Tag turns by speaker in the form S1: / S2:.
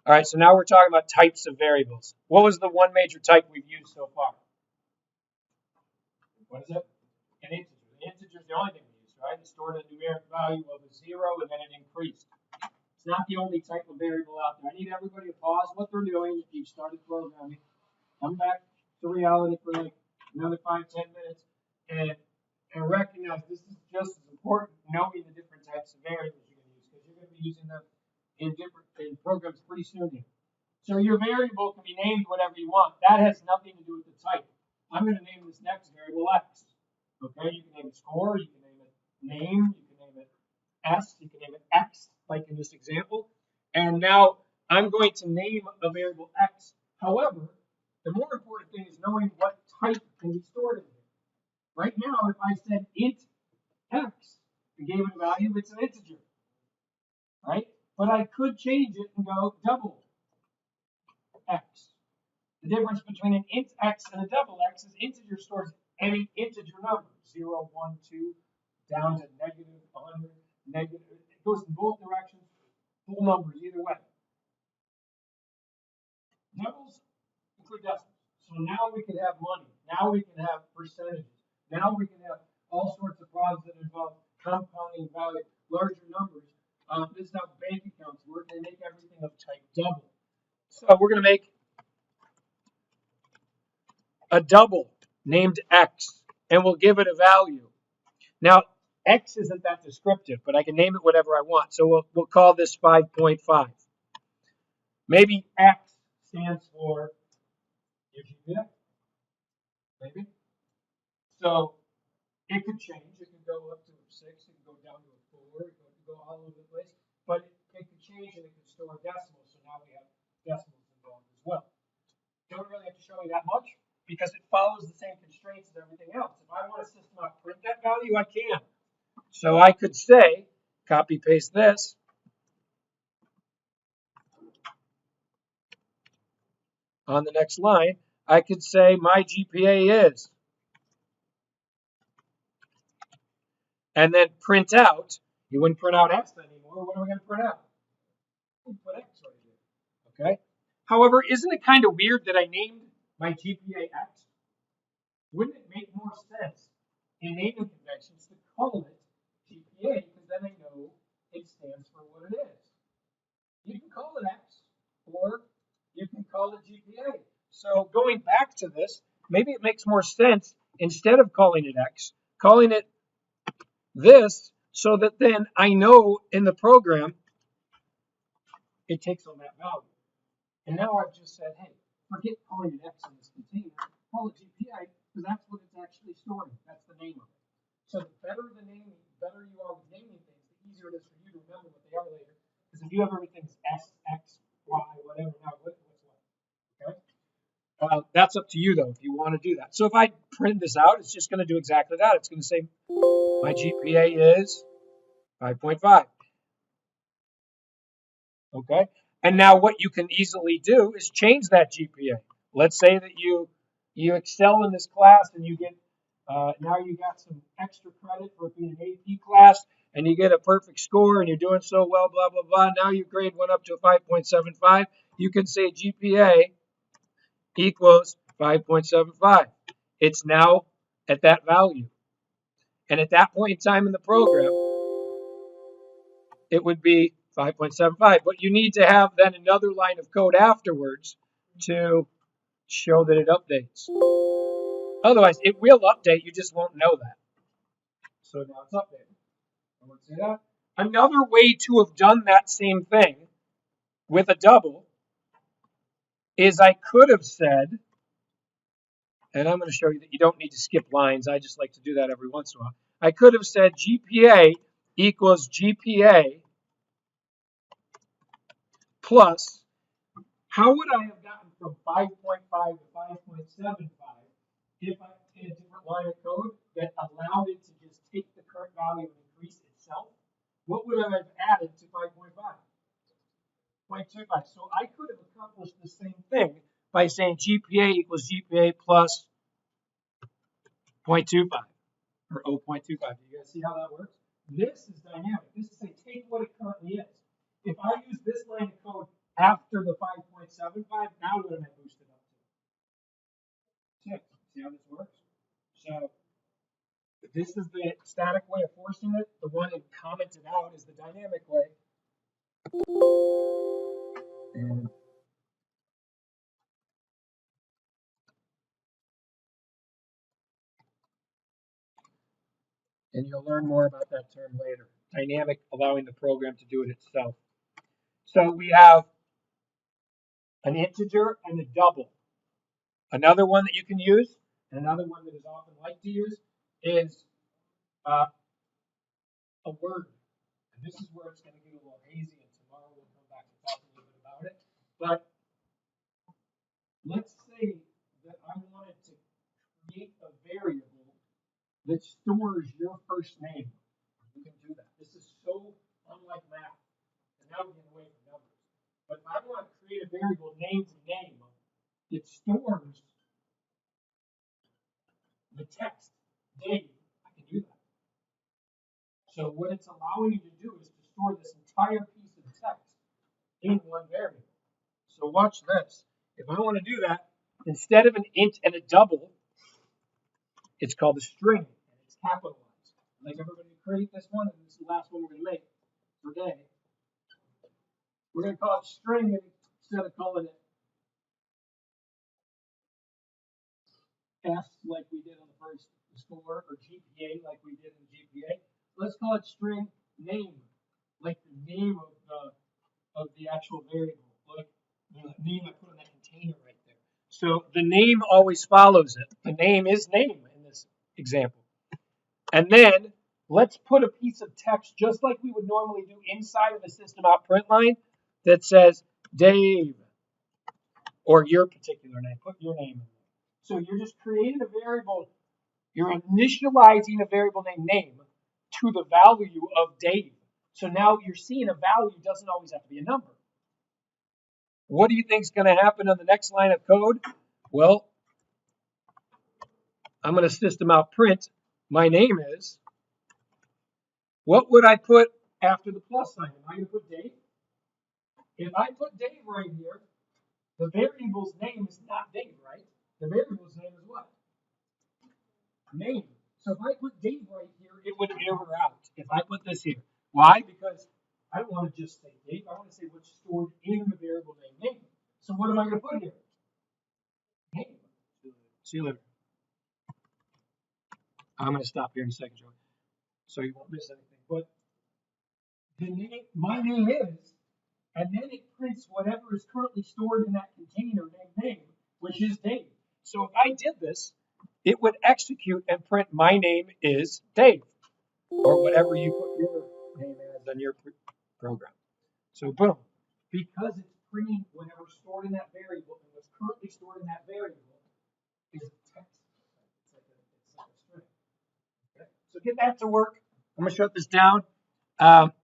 S1: All right, so now we're talking about types of variables. What was the one major type we've used so far? What is it? An integer. The integer is the only thing we used, right? It stored a numeric value of a 0 and then it increased. It's not the only type of variable out there. I need everybody to pause what they're doing if you've started programming. Come back to reality for like another 5-10 minutes and recognize this is just as important, knowing the different types of variables you're going to use, because you're going to be using them in programs pretty soon here. So your variable can be named whatever you want. That has nothing to do with the type. I'm going to name this next variable x. Okay, you can name it score, you can name it name, you can name it s, you can name it x, like in this example. And now I'm going to name a variable x. However, the more important thing is knowing what type can be stored in here. Right now, if I said int x and gave it a value, it's an integer, right? But I could change it and go double x. The difference between an int x and a double x is integer stores any integer number, 0, 1, 2, down to negative, 100, negative. It goes in both directions, full numbers either way. Doubles include decimals. So now we can have money. Now we can have percentages. Now we can have all sorts of problems that involve compounding value, larger numbers. This is how bank accounts work. They make everything of type double. So we're going to make a double named x, and we'll give it a value. Now, x isn't that descriptive, but I can name it whatever I want. So we'll call this 5.5. Maybe x stands for your GPA. Maybe. So it could change. It could go up to a 6. It could go down to a 4. It could go all over the place. But it could change and it could store decimals. So now we have decimals involved as well. Don't really have to show you that much, because it follows the same constraints as everything else. If I want a system to print that value, I can. So I could say, copy paste this, on the next line, I could say my GPA is, and then print out. You wouldn't print out x anymore. What are we going to print out? We put x right here. Okay. However, isn't it kind of weird that I named my GPA x? Wouldn't it make more sense in naming conventions to call it GPA, because then I know it stands for what it is? You can call it x, or you can call it GPA. So going back to this, maybe it makes more sense, instead of calling it x, calling it this, so that then I know in the program it takes on that value. And now I've just said, hey, forget calling it x in this container, call it GPA, because that's what it's actually storing. That's the name of it. So the better the naming, the better you are with naming things, the easier it is for you to remember what they are later. Because if you have everything s, x, y, whatever, now what's what? Okay? That's up to you, though, if you want to do that. So if I print this out, it's just going to do exactly that. It's going to say my GPA is 5.5. Okay? And now what you can easily do is change that GPA. Let's say that you excel in this class and you get, now you got some extra credit for being an AP class, and you get a perfect score and you're doing so well, blah, blah, blah. Now your grade went up to a 5.75. You can say GPA equals 5.75. It's now at that value. And at that point in time in the program, it would be 5.75. But you need to have then another line of code afterwards to show that it updates. Otherwise, it will update. You just won't know that. So now it's updated. I want to say that. Another way to have done that same thing with a double is I could have said, and I'm going to show you that you don't need to skip lines. I just like to do that every once in a while. I could have said GPA equals GPA plus, how would I have gotten from 5.5 to 5.75 if I had a different line of code that allowed it to just take the current value and increase itself? What would I have added to 5.5? 0.25. So I could have accomplished the same thing by saying GPA equals GPA plus 0.25 or 0.25. Do you guys see how that works? This is dynamic. This is saying take what it currently is. If I use this line of code After the 5.75, now what am I boosted up to? 6. See how this works? So this is the static way of forcing it. The one that commented out is the dynamic way. And you'll learn more about that term later. Dynamic, allowing the program to do it itself. So we have an integer and a double. Another one that you can use, and another one that is often liked to use, is a word. And this is where it's going to get a little hazy, and tomorrow we'll come back and talk a little bit about it. But let's say that I wanted to create a variable that stores your first name. You can do that. This is so unlike math. And now we're getting away from numbers. But if I want to create a variable named name, it stores the text Dave. I can do that. So what it's allowing you to do is to store this entire piece of text in one variable. So watch this. If I want to do that, instead of an int and a double, it's called a string, and it's capitalized. Like everybody create this one, and this is the last one we're going to make for today. We're going to call it string instead of calling it S like we did on the first score, or GPA like we did in GPA. Let's call it string name, like the name of the actual variable, like the name I put in that container right there. So the name always follows it. The name is name in this example. And then let's put a piece of text just like we would normally do inside of a system out print line that says Dave or your particular name. Put your name in there. So you're just creating a variable. You're initializing a variable named name to the value of Dave. So now you're seeing a value doesn't always have to be a number. What do you think is going to happen on the next line of code? Well, I'm going to system out print. My name is. What would I put after the plus sign? Am I going to put Dave? If I put Dave right here, the variable's name is not Dave, right? The variable's name is what? Name. So if I put Dave right here, it would error out if I put this here. Why? Because I don't want to just say Dave. I want to say what's stored in the variable name name. So what am I going to put here? Name. See you later. I'm going to stop here in a second, Joey, so you won't miss anything. But the name, my name is, and then it prints whatever is currently stored in that container named name, which is Dave. So if I did this, it would execute and print my name is Dave, or whatever you put your name as on your program. So boom, because it's printing whatever's stored in that variable, and what's currently stored in that variable is text. It's like a string. Okay? So get that to work. I'm going to shut this down.